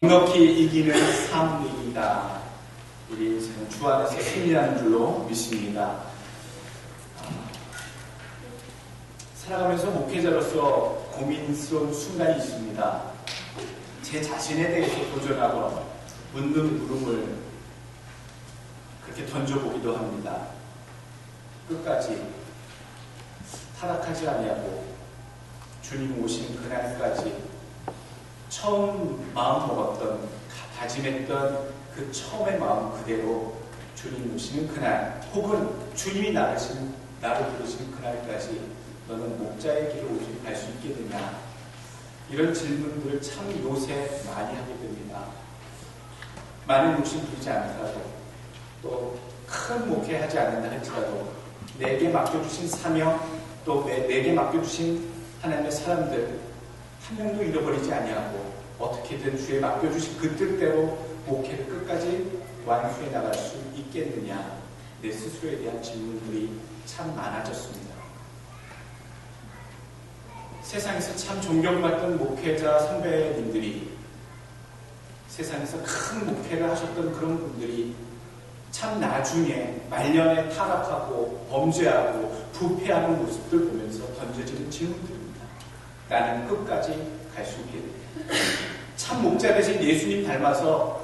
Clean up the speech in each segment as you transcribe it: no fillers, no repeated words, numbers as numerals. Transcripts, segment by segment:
넉넉히 이기는 삶입니다. 우리 인생은 주 안에서 승리하는 줄로 믿습니다. 살아가면서 목회자로서 고민스러운 순간이 있습니다. 제 자신에 대해서 도전하고 묻는 물음을 그렇게 던져보기도 합니다. 끝까지 타락하지 아니하고 주님 오시는 그날까지 처음 마음 먹었던, 다짐했던 그 처음의 마음 그대로 주님 오시는 그날, 혹은 주님이 나를 부르시는 그날까지 너는 목자의 길을 갈 수 있겠느냐, 이런 질문들을 참 요새 많이 하게 됩니다. 많은 욕심 부리지 않더라도, 또 큰 목회하지 않는다 할지라도 내게 맡겨주신 사명, 또 내게 맡겨주신 하나님의 사람들 한 명도 잃어버리지 아니하고 어떻게든 주에 맡겨주신 그 뜻대로 목회를 끝까지 완수해 나갈 수 있겠느냐, 내 스스로에 대한 질문들이 참 많아졌습니다. 세상에서 참 존경받던 목회자 선배님들이, 세상에서 큰 목회를 하셨던 그런 분들이 참 나중에 말년에 타락하고 범죄하고 부패하는 모습들 보면서 던져지는 질문들입니다. 나는 끝까지 갈 수 있겠느냐. 참 목자 대신 예수님 닮아서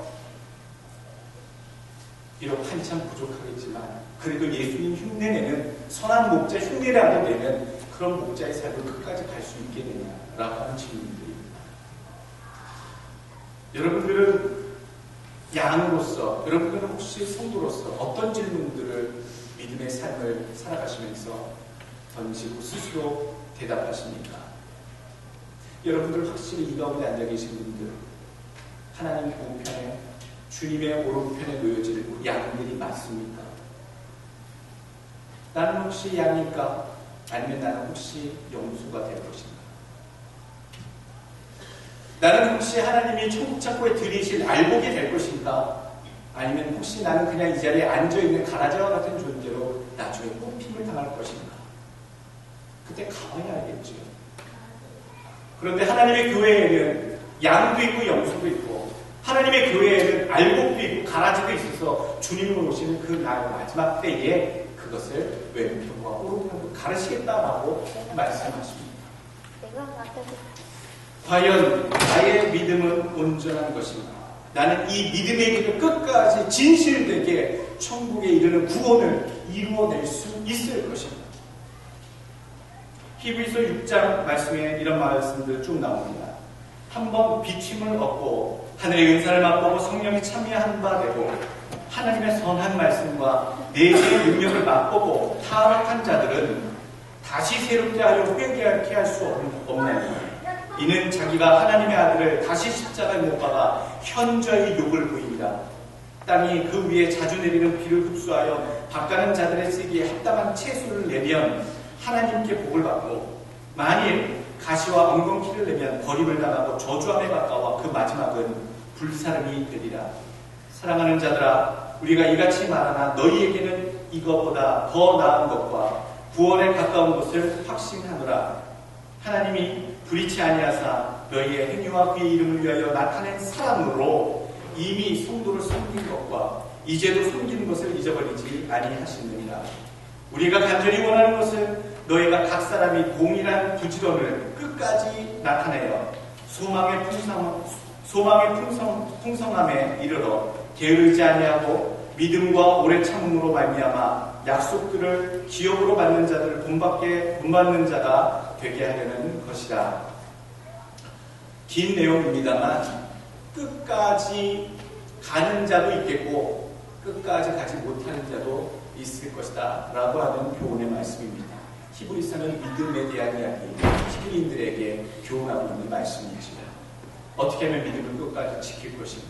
비록 한참 부족하겠지만 그래도 예수님 흉내내는, 선한 목자 흉내라도 내는 그런 목자의 삶을 끝까지 갈 수 있겠느냐라고 하는 질문들입니다. 여러분들은 양으로서, 여러분들은 혹시 성도로서 어떤 질문들을 믿음의 삶을 살아가시면서 던지고 스스로 대답하십니까? 여러분들 확실히 이 가운데 앉아 계신 분들, 하나님 우편에, 주님의 오른편에 놓여질 양들이 맞습니까? 나는 혹시 양일까? 아니면 나는 혹시 영수가 될 것인가? 나는 혹시 하나님이 천국 창고에 들이실 알복이 될 것인가? 아니면 혹시 나는 그냥 이 자리에 앉아있는 가라지와 같은 존재로 나중에 뽑힘을 당할 것인가? 그때 가만히 알겠죠. 그런데 하나님의 교회에는 양도 있고 영수도 있고, 하나님의 교회에는 알곡도 있고 가라지도 있어서 주님을 오시는 그 날 마지막 때에 그것을 왼편과 오른편으로 가르치겠다라고 말씀하십니다. 과연 나의 믿음은 온전한 것인가? 나는 이 믿음의 길을 끝까지 진실되게 천국에 이르는 구원을 이루어낼 수 있을 것인가? 히브리서 6장 말씀에 이런 말씀들 쭉 나옵니다. 한번 비침을 얻고 하늘의 은사를 맛보고 성령이 참여한 바 되고 하나님의 선한 말씀과 내재의 능력을 맛보고 타락한 자들은 다시 새롭게 하려 회개하게 할 수 없나니 이는 자기가 하나님의 아들을 다시 십자가에 못 박아 현저히 욕을 보입니다. 땅이 그 위에 자주 내리는 비를 흡수하여 밭가는 자들의 쓰기에 합당한 채소를 내면 하나님께 복을 받고, 만일 가시와 엉겅퀴를 내면 버림을 당하고 저주함에 가까워 그 마지막은 불사름이 되리라. 사랑하는 자들아, 우리가 이같이 말하나 너희에게는 이거보다 더 나은 것과 구원에 가까운 것을 확신하노라. 하나님이 불의치 아니하사 너희의 행위와 그의 이름을 위하여 나타낸 사람으로 이미 성도를 섬긴 것과 이제도 섬기는 것을 잊어버리지 아니하시느니라. 우리가 간절히 원하는 것은 너희가 각 사람이 동일한 부지런을 끝까지 나타내어 소망의 풍성함에 이르러 게으르지 아니하고 믿음과 오래 참음으로 말미암아 약속들을 기업으로 받는 자들을 본받는 자가 되게 하려는 것이다. 긴 내용입니다만 끝까지 가는 자도 있겠고 끝까지 가지 못하는 자도 있을 것이다 라고 하는 교훈의 말씀입니다. 히브리서는 믿음에 대한 이야기, 히브리인들에게 교훈하고 있는 말씀이지요. 어떻게 하면 믿음을 끝까지 지킬 것인가?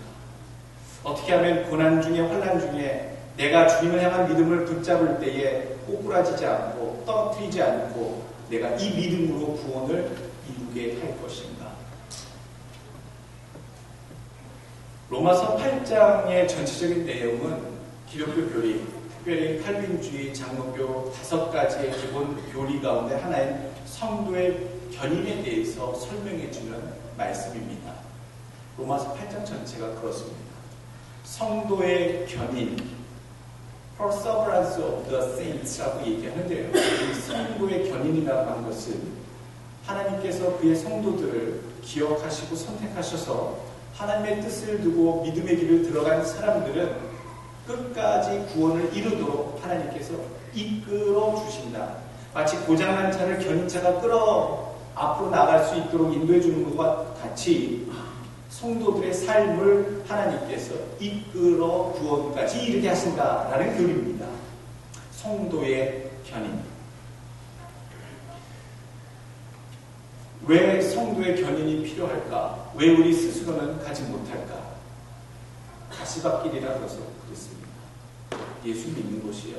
어떻게 하면 고난 중에, 환난 중에 내가 주님을 향한 믿음을 붙잡을 때에 꼬꾸라지지 않고 떨어뜨리지 않고 내가 이 믿음으로 구원을 이루게 할 것인가? 로마서 8장의 전체적인 내용은 기독교 교리, 특별히 칼빈주의 장로교 5가지의 기본 교리 가운데 하나인 성도의 견인에 대해서 설명해주는 말씀입니다. 로마서 8장 전체가 그렇습니다. 성도의 견인, perseverance of the saints라고 얘기하는데요. 이 성도의 견인이라고 하는 것은 하나님께서 그의 성도들을 기억하시고 선택하셔서 하나님의 뜻을 두고 믿음의 길을 들어간 사람들은 끝까지 구원을 이루도록 하나님께서 이끌어 주신다. 마치 고장난 차를 견인차가 끌어 앞으로 나갈 수 있도록 인도해 주는 것과 같이 성도들의 삶을 하나님께서 이끌어 구원까지 이르게 하신다라는 교리입니다. 성도의 견인. 왜 성도의 견인이 필요할까? 왜 우리 스스로는 가지 못할까? 가시밭길이라 그래서 그렇습니다. 예수 믿는 것이요.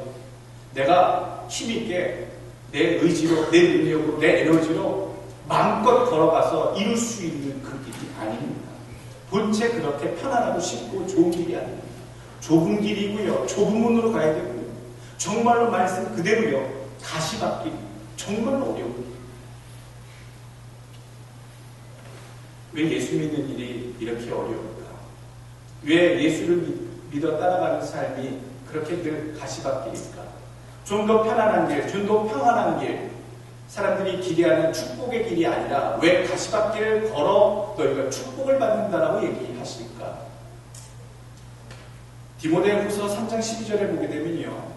내가 힘있게 내 의지로, 내 능력으로, 내 에너지로 마음껏 걸어가서 이룰 수 있는 그 길이 아닙니다. 본체 그렇게 편안하고 쉽고 좋은 길이 아닙니다. 좁은 길이고요. 좁은 문으로 가야 되고요. 정말로 말씀 그대로요. 가시밭길. 정말로 어려워요. 왜 예수 믿는 일이 이렇게 어려울까? 왜 예수를 믿어 따라가는 삶이 그렇게 늘 가시밭길일까? 좀 더 편안한 길, 좀 더 평안한 길, 사람들이 기대하는 축복의 길이 아니라 왜 가시밭길을 걸어 너희가 축복을 받는다라고 얘기하실까? 디모데후서 3장 12절에 보게 되면요,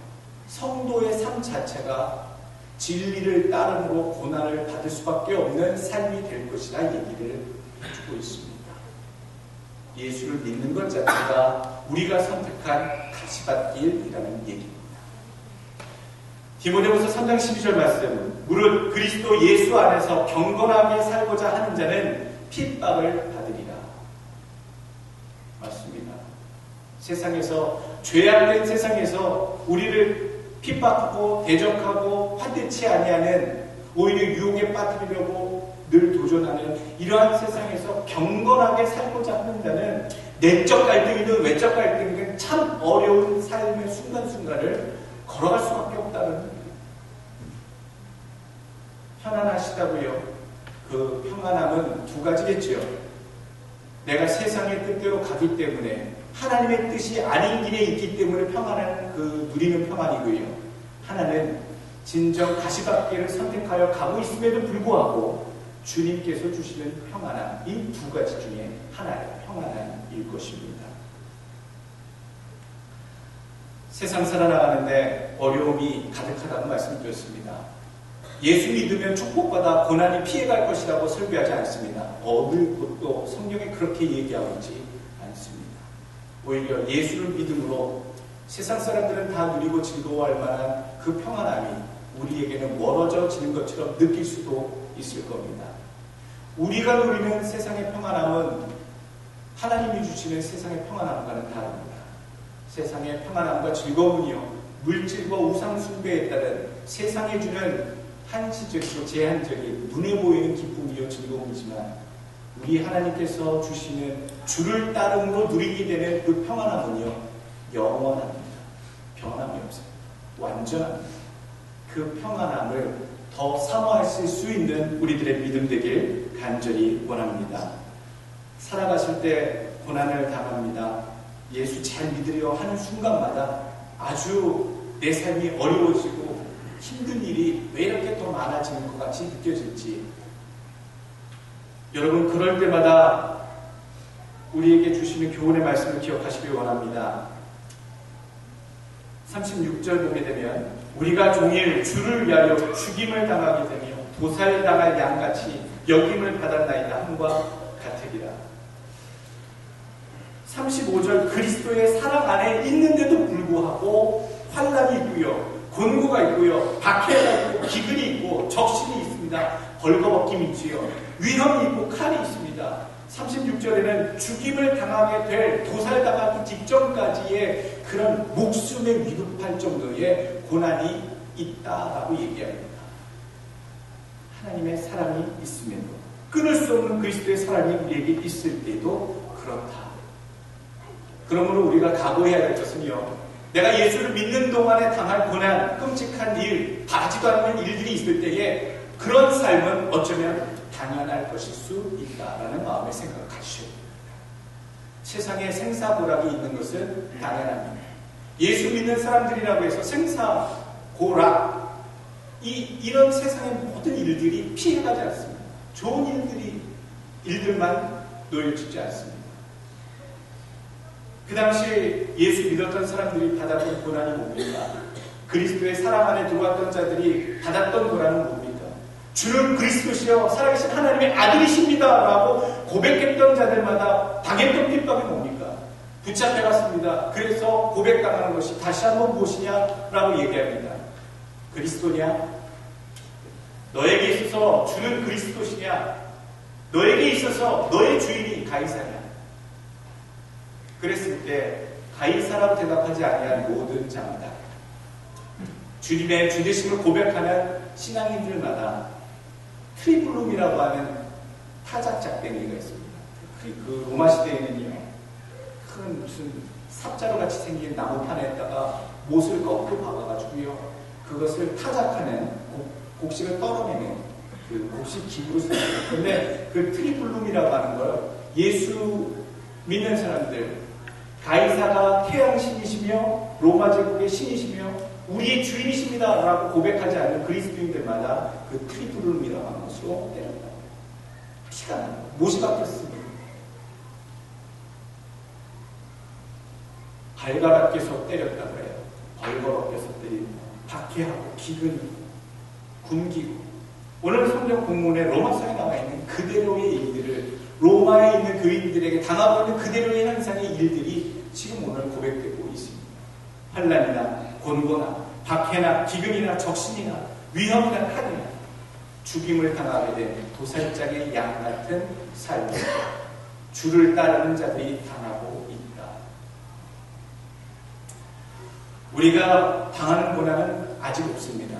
성도의 삶 자체가 진리를 따름으로 고난을 받을 수밖에 없는 삶이 될 것이라 얘기를 해주고 있습니다. 예수를 믿는 것 자체가 우리가 선택한 가시밭길이라는 얘기입니다. 디모데후서 3장 12절 말씀, 무릇 그리스도 예수 안에서 경건하게 살고자 하는 자는 핍박을 받으리라. 맞습니다. 세상에서, 죄악된 세상에서 우리를 핍박하고 대적하고 환대치 아니하는, 오히려 유혹에 빠뜨리려고 늘 도전하는 이러한 세상에서 경건하게 살고자 하는 자는 내적 갈등이든 외적 갈등이든 참 어려운 삶의 순간순간을 걸어갈 수밖에 없다는 거예요. 편안하시다고요. 그 평안함은 두 가지겠지요. 내가 세상의 뜻대로 가기 때문에, 하나님의 뜻이 아닌 길에 있기 때문에 평안한 그 누리는 평안이고요. 하나는 진정 가시밭길을 선택하여 가고 있음에도 불구하고 주님께서 주시는 평안함, 이 두 가지 중에 하나의 평안함일 것입니다. 세상 살아나가는데 어려움이 가득하다고 말씀드렸습니다. 예수 믿으면 축복받아 고난이 피해갈 것이라고 설교하지 않습니다. 어느 곳도 성경에 그렇게 얘기하고 있지 않습니다. 오히려 예수를 믿음으로 세상 사람들은 다 누리고 즐거워할 만한 그 평안함이 우리에게는 멀어져지는 것처럼 느낄 수도 있을 겁니다. 우리가 누리는 세상의 평안함은 하나님이 주시는 세상의 평안함과는 다릅니다. 세상의 평안함과 즐거움이요, 물질과 우상 숭배에 따른 세상에 주는 한시적이고 제한적인 눈에 보이는 기쁨이요 즐거움이지만, 우리 하나님께서 주시는 주를 따름으로 누리게 되는 그 평안함은요, 영원합니다. 변함이 없습니다. 완전합니다. 그 평안함을 더 사모하실 수 있는 우리들의 믿음 되길 간절히 원합니다. 살아가실 때 고난을 당합니다. 예수 잘 믿으려 하는 순간마다 아주 내 삶이 어려워지고 힘든 일이 왜 이렇게 더 많아지는 것 같이 느껴질지, 여러분 그럴 때마다 우리에게 주시는 교훈의 말씀을 기억하시길 원합니다. 36절 보게 되면, 우리가 종일 주를 위하여 죽임을 당하게 되며 도살당할 양같이 여김을 받았나이다 함과 같으리라. 35절, 그리스도의 사랑 안에 있는데도 불구하고 환난이 있고요, 곤고가 있고요, 박해가 있고, 기근이 있고, 적신이 있습니다. 벌거벗김이 있지요, 위험이 있고, 칼이 있습니다. 36절에는 죽임을 당하게 될, 도살당하기 직전까지의 그런 목숨에 위급할 정도의 고난이 있다라고 얘기합니다. 하나님의 사랑이 있음에도, 끊을 수 없는 그리스도의 사랑이 우리에게 있을 때도 그렇다. 그러므로 우리가 각오해야 될 것은요, 내가 예수를 믿는 동안에 당할 고난, 끔찍한 일, 바라지도 않는 일들이 있을 때에 그런 삶은 어쩌면 당연할 것일 수 있다라는 마음의 생각을 가지셔야 됩니다. 세상에 생사고락이 있는 것은 당연합니다. 예수 믿는 사람들이라고 해서 생사고락, 이런 세상의 모든 일들이 피해가지 않습니다. 좋은 일들만 놓여지지 않습니다. 그 당시 예수 믿었던 사람들이 받았던 고난이 뭡니까? 그리스도의 사랑 안에 들어왔던 자들이 받았던 고난은 뭡니까? 주는 그리스도시여 살아계신 하나님의 아들이십니다 라고 고백했던 자들마다 당했던 핍박이 뭡니까? 붙잡혀갔습니다. 그래서 고백당하는 것이 다시 한번 무엇이냐라고 얘기합니다. 그리스도냐? 너에게 있어서 주는 그리스도시냐? 너에게 있어서 너의 주인이 가이사냐? 그랬을 때 가이사라고 대답하지 아니한 모든 자마다 주님의 주되심을 고백하는 신앙인들마다 트리블룸이라고 하는 타작작대기가 있습니다. 그 로마 시대에는요, 큰 무슨 삽자루 같이 생긴 나무판에다가 못을 거꾸로 박아가지고요, 그것을 타작하는 곡식을 떨어내는 그 곡식 기구로 씁니다. 그런데 그 트리블룸이라고 하는 걸 예수 믿는 사람들, 가이사가 태양신이시며 로마 제국의 신이시며 우리의 주인이십니다 라고 고백하지 않는 그리스도인들마다 그 트리블룸이라고 하는 것으로 때렸다. 피가 나요. 못이 바뀌었습니다. 발가락에서 때렸다고 해요. 벌거벗겨서 때리고, 박해하고, 기근이고, 굶기고. 오늘 성경 본문에 로마서에 나와 있는 그대로의 일들을, 로마에 있는 교인들에게 당하고 있는 그대로의 현상의 일들이 지금 오늘 고백되고 있습니다. 환난이나 곤고나 박해나 기근이나 적신이나 위험이나 한이나 죽임을 당하게 된 도살장의 양 같은 삶을 주를 따르는 자들이 당하고 있다. 우리가 당하는 고난은 아직 없습니다.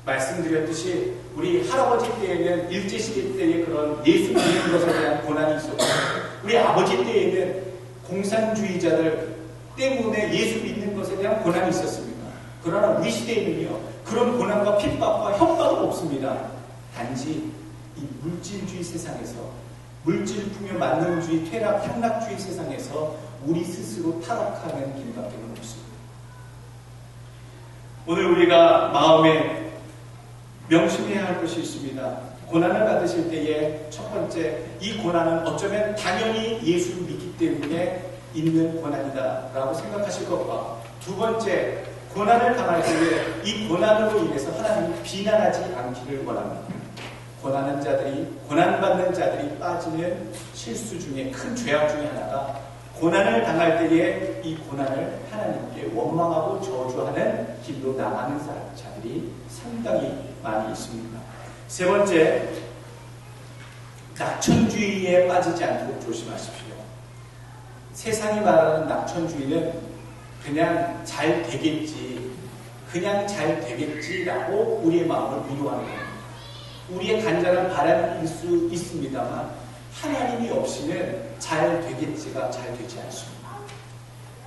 말씀드렸듯이 우리 할아버지 때에는 일제시대 때의 그런 예수 믿는 것에 대한 고난이 있었고, 우리 아버지 때에는 공산주의자들 때문에 예수 믿는 것에 대한 고난이 있었습니다. 그러나 우리 시대에는요, 그런 고난과 핍박과 협박은 없습니다. 단지 이 물질주의 세상에서, 물질풍요 만능주의 퇴락 향락주의 세상에서 우리 스스로 타락하는 길밖에는 없습니다. 오늘 우리가 마음에 명심해야 할 것이 있습니다. 고난을 받으실 때에 첫 번째, 이 고난은 어쩌면 당연히 예수를 믿기 때문에 있는 고난이다 라고 생각하실 것과, 두 번째, 고난을 당할 때에 이 고난으로 인해서 하나님이 비난하지 않기를 원합니다. 고난받는 자들이 빠지는 실수 중에 큰 죄악 중에 하나가, 고난을 당할 때에 이 고난을 하나님께 원망하고 저주하는 길로 나가는 자들이 상당히 많이 있습니다. 세 번째, 낙천주의에 빠지지 않도록 조심하십시오. 세상이 말하는 낙천주의는 그냥 잘 되겠지라고 우리의 마음을 위로하는 겁니다. 우리의 간절한 바람일 수 있습니다만 하나님이 없이는 잘 되겠지가 잘 되지 않습니다.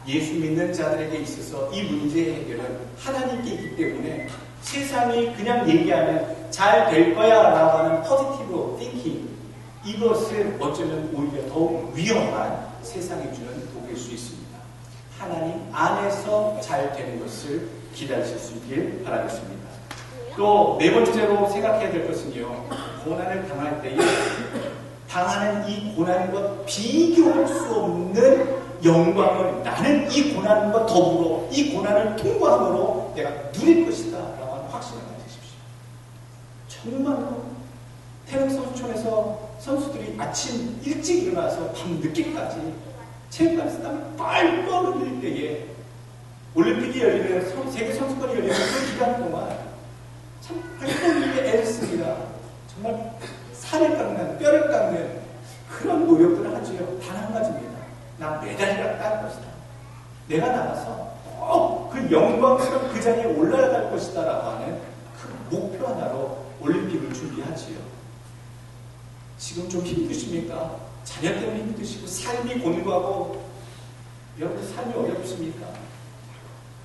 예수 믿는 자들에게 있어서 이 문제의 해결은 하나님께 있기 때문에 세상이 그냥 얘기하는 잘 될 거야 라고 하는 포지티브 띵킹, 이것은 어쩌면 오히려 더욱 위험한 세상이 주는 독일 수 있습니다. 하나님 안에서 잘 되는 것을 기다리실 수 있길 바라겠습니다. 또 네 번째로 생각해야 될 것은요, 고난을 당할 때에 당하는 이 고난과 비교할 수 없는 영광을 나는 이 고난과 더불어 이 고난을 통과함으로 내가 누릴 것이다 라고 하는 확신을 가지십시오. 정말로 태릉선수촌에서 선수들이 아침 일찍 일어나서 밤 늦게까지 체육관에서 땀을 뻘뻘 흘릴 때에 올림픽이 열리는, 세계 선수권이 열리는 그 기간 동안 참 뻘뻘 흘리게 애를 씁니다. 정말 살을 깎는, 뼈를 깎는 그런 노력들을 하지요. 단 한 가지입니다. 나 메달이라 딸 것이다. 내가 나가서 꼭 그 영광스러운 그 자리에 올라갈 것이다 라고 하는 그 목표 하나로 올림픽을 준비하지요. 지금 좀 힘드십니까? 자녀 때문에 힘드시고 삶이 곤고하고 여러분 삶이 어렵습니까?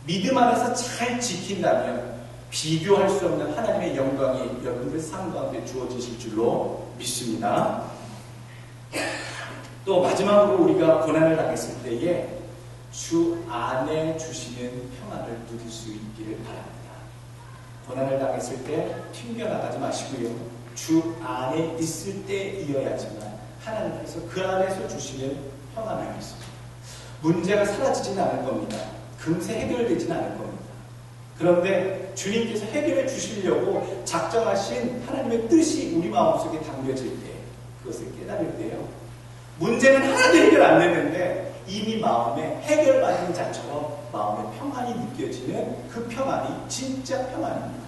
믿음 안에서 잘 지킨다면 비교할 수 없는 하나님의 영광이 여러분들 삶 가운데 주어지실 줄로 믿습니다. 또 마지막으로 우리가 고난을 당했을 때에 주 안에 주시는 평안을 누릴 수 있기를 바랍니다. 고난을 당했을 때 튕겨나가지 마시고요. 주 안에 있을 때이어야지만 하나님께서 그 안에서 주시는 평안을 있습니다. 문제가 사라지지는 않을 겁니다. 금세 해결되지는 않을 겁니다. 그런데 주님께서 해결해 주시려고 작정하신 하나님의 뜻이 우리 마음속에 담겨질 때, 그것을 깨달을 때요, 문제는 하나도 해결 안 됐는데 이미 마음에 해결받은 자처럼 마음의 평안이 느껴지는 그 평안이 진짜 평안입니다.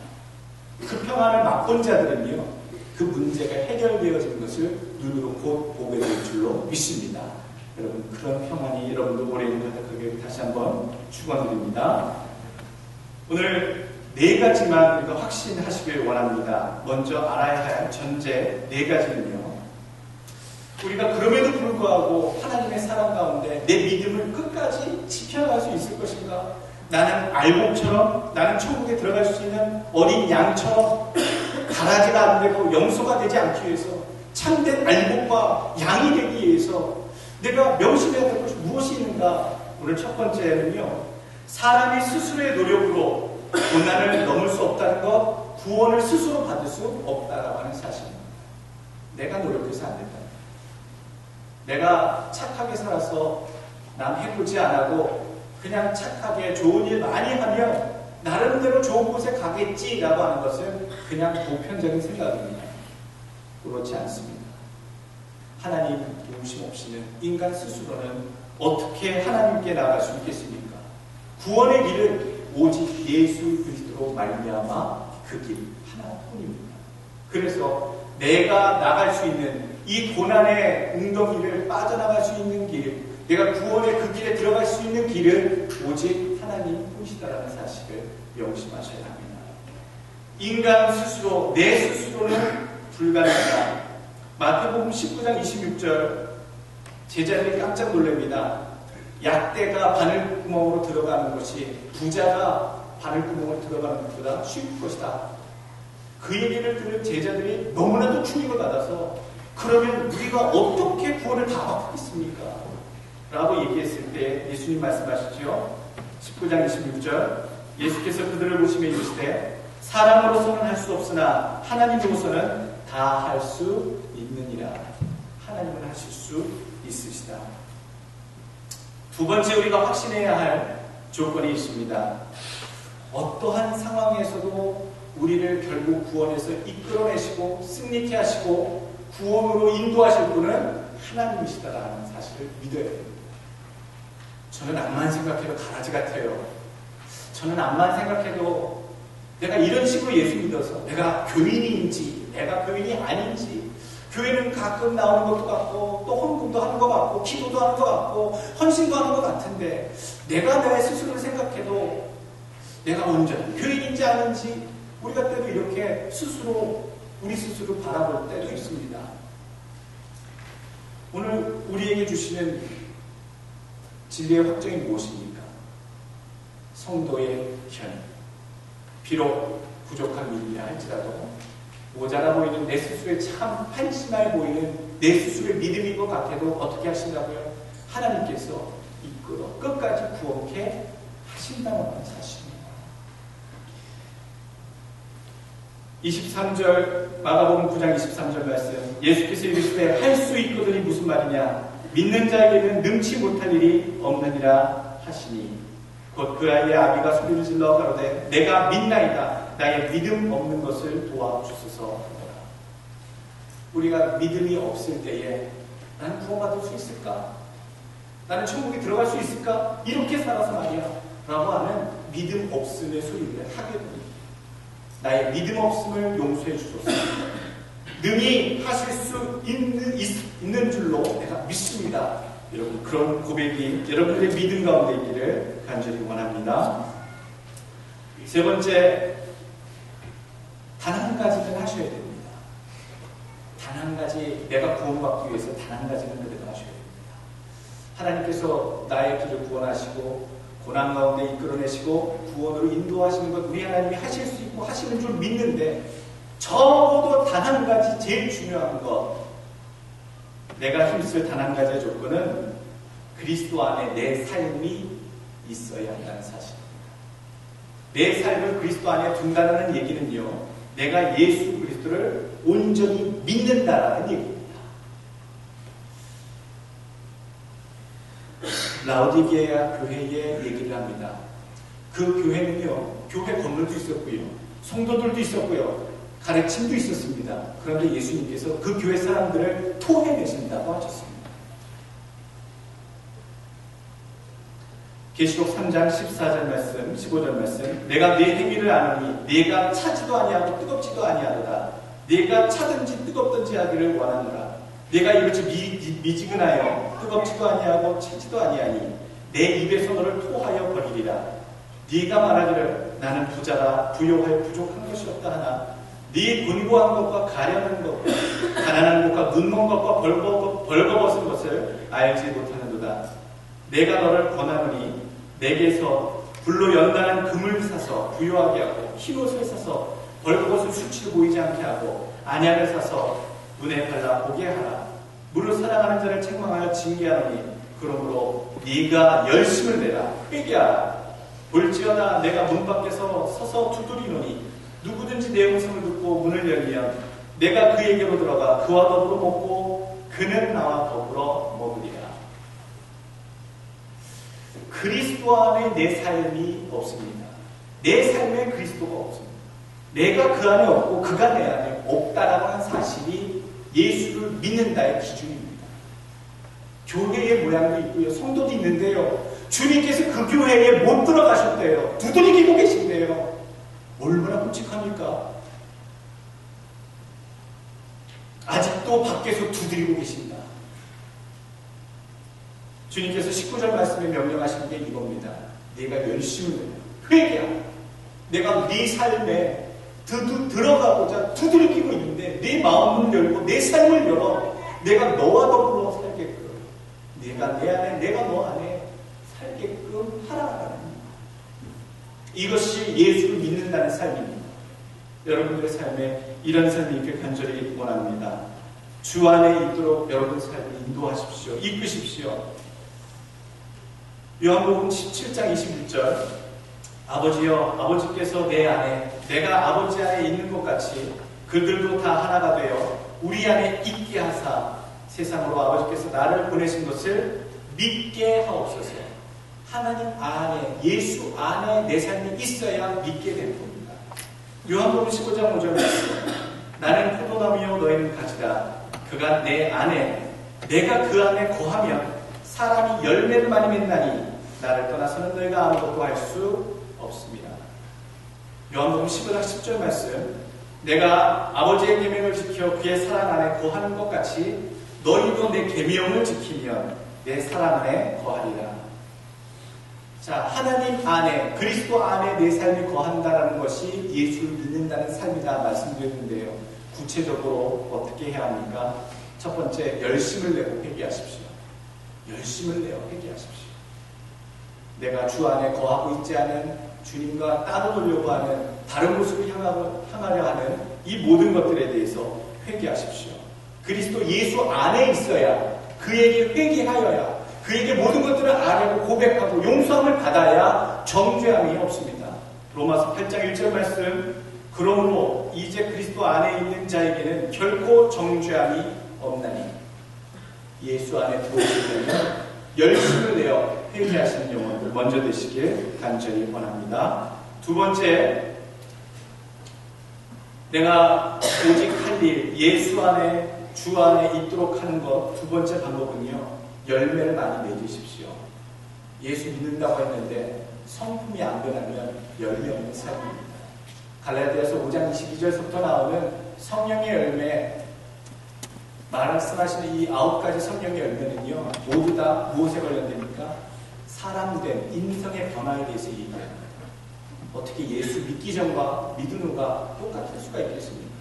그 평안을 맛본 자들은요, 그 문제가 해결되어진 것을 눈으로 곧 보게 될 줄로 믿습니다. 여러분, 그런 평안이 여러분도 오래 가득하게 다시 한번 축원드립니다. 오늘 4가지만 우리가 확신하시길 원합니다. 먼저 알아야 할 전제 4가지는요, 우리가 그럼에도 불구하고 하나님의 사랑 가운데 내 믿음을 끝까지 지켜나갈 수 있을 것인가? 나는 알곡처럼, 나는 천국에 들어갈 수 있는 어린 양처럼 가라지가 안 되고 염소가 되지 않기 위해서, 참된 알곡과 양이 되기 위해서 내가 명심해야 될 것이 무엇이 있는가? 오늘 첫 번째는요, 사람이 스스로의 노력으로 고난을 넘을 수 없다는 것, 구원을 스스로 받을 수 없다라고 하는 사실입니다. 내가 노력해서 안 된다. 내가 착하게 살아서 남 해보지 않고 그냥 착하게 좋은 일 많이 하면 나름대로 좋은 곳에 가겠지라고 하는 것은 그냥 보편적인 생각입니다. 그렇지 않습니다. 하나님 도우심 없이는 인간 스스로는 어떻게 하나님께 나아갈 수 있겠습니까? 구원의 길은 오직 예수 그리스도로 말미암아 그 길 하나뿐입니다. 그래서 내가 나갈 수 있는 이 고난의 웅덩이를 빠져나갈 수 있는 길, 내가 구원의 그 길에 들어갈 수 있는 길은 오직 하나님 뿐이시다라는 사실을 명심하셔야 합니다. 인간 스스로, 내 스스로는 불가능하다. 마태복음 19장 26절, 제자들이 깜짝 놀랍니다. 약대가 바늘구멍으로 들어가는 것이 부자가 바늘구멍으로 들어가는 것보다 쉬울 것이다. 그 얘기를 들은 제자들이 너무나도 충격을 받아서, 그러면 우리가 어떻게 구원을 다 받겠습니까? 라고 얘기했을 때 예수님 말씀하시죠. 19장 26절, 예수께서 그들을 보시며 이르시되 사람으로서는 할 수 없으나 하나님으로서는 다 할 수 있느니라. 하나님은 하실 수 있으시다. 두 번째 우리가 확신해야 할 조건이 있습니다. 어떠한 상황에서도 우리를 결국 구원에서 이끌어내시고 승리케 하시고 구원으로 인도하실 분은 하나님이시다라는 사실을 믿어야 됩니다. 저는 암만 생각해도 가라지 같아요. 저는 암만 생각해도 내가 이런 식으로 예수 믿어서 내가 교인인지 내가 교인이 아닌지, 교회는 가끔 나오는 것도 같고 또 헌금도 하는 것 같고 기도도 하는 것 같고 헌신도 하는 것 같은데, 내가 내 스스로를 생각해도 내가 온전한 교인인지 아닌지 우리가 때로 이렇게 우리 스스로 바라볼 때도 있습니다. 오늘 우리에게 주시는 진리의 확정이 무엇입니까? 성도의 견인. 비록 부족한 믿음이라 할지라도 모자라 보이는 내 스스로의 참 한심해 보이는 내 스스로의 믿음인 것 같아도 어떻게 하신다고요? 하나님께서 이끌어 끝까지 구원케 하신다는 사실입니다. 23절, 마가복음 9장 23절 말씀, 예수께서 이르시되 할 수 있거든이 무슨 말이냐? 믿는 자에게는 능치 못할 일이 없느니라 하시니, 곧 그 아이의 아비가 소리를 질러 가로되 내가 믿나이다. 나의 믿음 없는 것을 도와주소서. 우리가 믿음이 없을 때에 나는 구원받을 수 있을까? 나는 천국에 들어갈 수 있을까? 이렇게 살아서 말이야 라고 하는 믿음 없음의 소리를 하게 됩니다. 나의 믿음 없음을 용서해 주소서. 능히 하실 수 있는 줄로 내가 믿습니다. 여러분, 그런 고백이 여러분들의 믿음 가운데 있기를 간절히 원합니다. 세 번째, 단 한 가지는 하셔야 됩니다. 단 한 가지, 내가 구원받기 위해서 단 한 가지는 그래도 하셔야 됩니다. 하나님께서 나의 길을 구원하시고 고난 가운데 이끌어내시고 구원으로 인도하시는 것 우리 하나님이 하실 수 있고 하시는 줄 믿는데, 적어도 단 한 가지 제일 중요한 것, 내가 힘쓸 단 한 가지의 조건은 그리스도 안에 내 삶이 있어야 한다는 사실입니다. 내 삶을 그리스도 안에 둔다는 얘기는요, 내가 예수 그리스도를 온전히 믿는다라는 얘기입니다. 라오디게아 교회의 얘기를 합니다. 그 교회는요, 교회 건물도 있었고요, 성도들도 있었고요, 가르침도 있었습니다. 그런데 예수님께서 그 교회 사람들을 토해내신다고 하셨습니다. 계시록 3장 14절 말씀, 15절 말씀. 내가 네 행위를 아노니 네가 차지도 아니하고 뜨겁지도 아니하도다. 네가 차든지 뜨겁든지 하기를 원하노라. 네가 이것이 미지근하여 뜨겁지도 아니하고 차지도 아니하니 내 입에서 너를 토하여 버리리라. 네가 말하기를 나는 부자라 부요할 부족한 것이 없다 하나 네 곤고한 것과 가련한 것과 가난한 것과 눈먼 것과 벌거벗은 것을 알지 못하는도다. 내가 너를 권하노니 내게서 불로 연단한 금을 사서 부요하게 하고 흰옷을 사서 벌거벗은 수치를 보이지 않게 하고 안약을 사서 눈에 발라 보게 하라. 무릇 사랑하는 자를 책망하여 징계하노니 그러므로 네가 열심을 내라. 회개하라. 볼지어다 내가 문 밖에서 서서 두드리노니 누구든지 내 음성을 듣고 문을 열면 내가 그에게로 들어가 그와 더불어 먹고 그는 나와 더불어 먹으리라. 그리스도 안에 내 삶이 없습니다. 내 삶에 그리스도가 없습니다. 내가 그 안에 없고 그가 내 안에 없다라고 하는 사실이 예수를 믿는다의 기준입니다. 교회의 모양도 있고요, 성도도 있는데요, 주님께서 그 교회에 못 들어가셨대요. 두드리기고 계신대요. 얼마나 끔찍합니까? 아직도 밖에서 두드리고 계신다. 주님께서 19절 말씀에 명령하신 게 이겁니다. 네가 열심을 내라. 회개하라. 내가 네 삶에 들어가고자 두드리고 있는데 네 마음을 열고 내 삶을 열어 내가 너와 더불어 살게끔, 네가 내 안에 내가 너 안에 살게끔 하라라는 이것이 예수를 믿는다는 삶입니다. 여러분들의 삶에 이런 삶이 있길 간절히 원합니다. 주 안에 있도록 여러분 삶을 인도하십시오. 이끄십시오. 요한복음 17장 21절 아버지여 아버지께서 내 안에 내가 아버지 안에 있는 것 같이 그들도 다 하나가 되어 우리 안에 있게 하사 세상으로 아버지께서 나를 보내신 것을 믿게 하옵소서. 하나님 안에 예수 안에 내 삶이 있어야 믿게 되는 겁니다. 요한복음 15장 5절 말씀 나는 포도나무요 너희는 가지라. 그가 내 안에 내가 그 안에 거하면 사람이 열매를 많이 맺나니 나를 떠나서는 너희가 아무것도 할 수 없습니다. 요한복음 15장 10절 말씀 내가 아버지의 계명을 지켜 그의 사랑 안에 거하는 것 같이 너희도 내 계명을 지키면 내 사랑 안에 거하리라. 자, 하나님 안에 그리스도 안에 내 삶이 거한다는 것이 예수를 믿는다는 삶이다 말씀드렸는데요. 구체적으로 어떻게 해야 합니까? 첫 번째, 열심을 내고 회개하십시오. 열심을 내어 회개하십시오. 내가 주 안에 거하고 있지 않은 주님과 따로 놀려고 하는 다른 곳으로 향하려 하는 이 모든 것들에 대해서 회개하십시오. 그리스도 예수 안에 있어야 그에게 회개하여야 그에게 모든 것들을 아뢰고 고백하고 용서함을 받아야 정죄함이 없습니다. 로마서 8장 1절 말씀 그러므로 이제 그리스도 안에 있는 자에게는 결코 정죄함이 없나니 예수 안에 들어오시려면 열심을 내어 회개하시는 영혼들 먼저 되시길 간절히 원합니다. 두 번째, 내가 오직 할 일 예수 안에 주 안에 있도록 하는 것 두 번째 방법은요, 열매를 많이 맺으십시오. 예수 믿는다고 했는데 성품이 안 변하면 열매 없는 삶입니다. 갈라디아서 5장 22절부터 나오는 성령의 열매 말씀하시는 이 9가지 성령의 열매는요, 모두 다 무엇에 관련됩니까? 사람된 인성의 변화에 대해서 얘기합니다. 어떻게 예수 믿기 전과 믿은 후가 똑같을 수가 있겠습니까?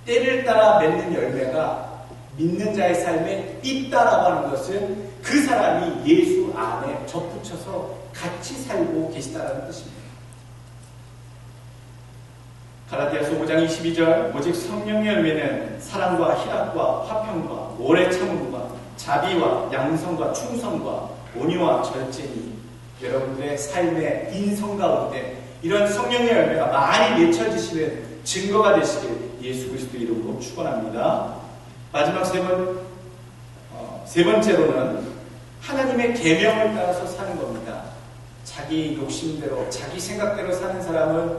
때를 따라 맺는 열매가 믿는 자의 삶에 있다라고 하는 것은 그 사람이 예수 안에 접붙여서 같이 살고 계시다는 뜻입니다. 갈라디아서 5장 22절 오직 성령의 열매는 사랑과 희락과 화평과 오래 참음과 자비와 양성과 충성과 온유와 절제니 여러분들의 삶의 인성 가운데 이런 성령의 열매가 많이 맺혀지시는 증거가 되시길 예수 그리스도 이름으로 축원합니다. 마지막 세 번째로는 하나님의 계명을 따라서 사는 겁니다. 자기 욕심대로 자기 생각대로 사는 사람은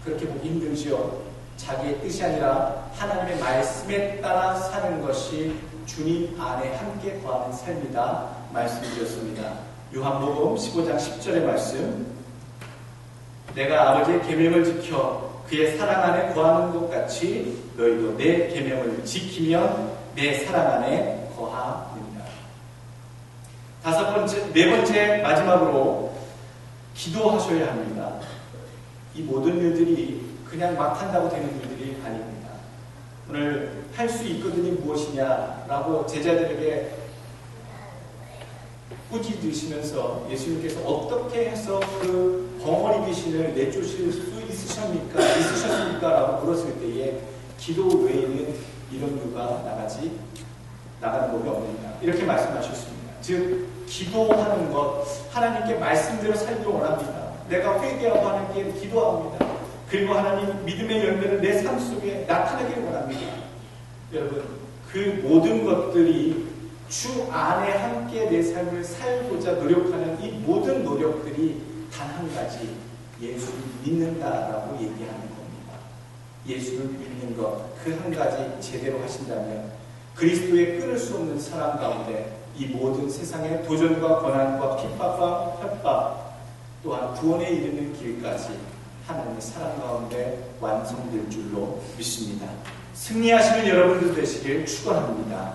그렇게 보기 힘들지요. 자기의 뜻이 아니라 하나님의 말씀에 따라 사는 것이 주님 안에 함께 거하는 삶이다 말씀드렸습니다. 요한복음 15장 10절의 말씀, 내가 아버지의 계명을 지켜 그의 사랑 안에 거하는 것 같이 너희도 내 계명을 지키면 내 사랑 안에 거하느니라. 네 번째 마지막으로 기도하셔야 합니다. 이 모든 일들이 그냥 막 한다고 되는 일들이 아닙니다. 오늘 할 수 있거든이 무엇이냐라고 제자들에게 꾸짖으시면서 예수님께서 어떻게 해서 그 벙어리 귀신을 내쫓을 수 있으셨습니까? 라고 물었을 때에 기도 외에는 이런 이유가 나가는 법이 없느냐 이렇게 말씀하셨습니다. 즉 기도하는 것, 하나님께 말씀대로 살기를 원합니다. 내가 회개하고 하나님께 기도합니다. 그리고 하나님 믿음의 열매를 내 삶 속에 나타나기를 원합니다. 여러분, 그 모든 것들이 주 안에 함께 내 삶을 살고자 노력하는 이 모든 노력들이 단 한 가지, 예수를 믿는다라고 얘기하는 겁니다. 예수를 믿는 것, 그 한 가지 제대로 하신다면 그리스도의 끊을 수 없는 사랑 가운데 이 모든 세상의 도전과 고난과 핍박과 협박 또한 구원에 이르는 길까지 하나님의 사랑 가운데 완성될 줄로 믿습니다. 승리하시는 여러분들 되시길 축원합니다.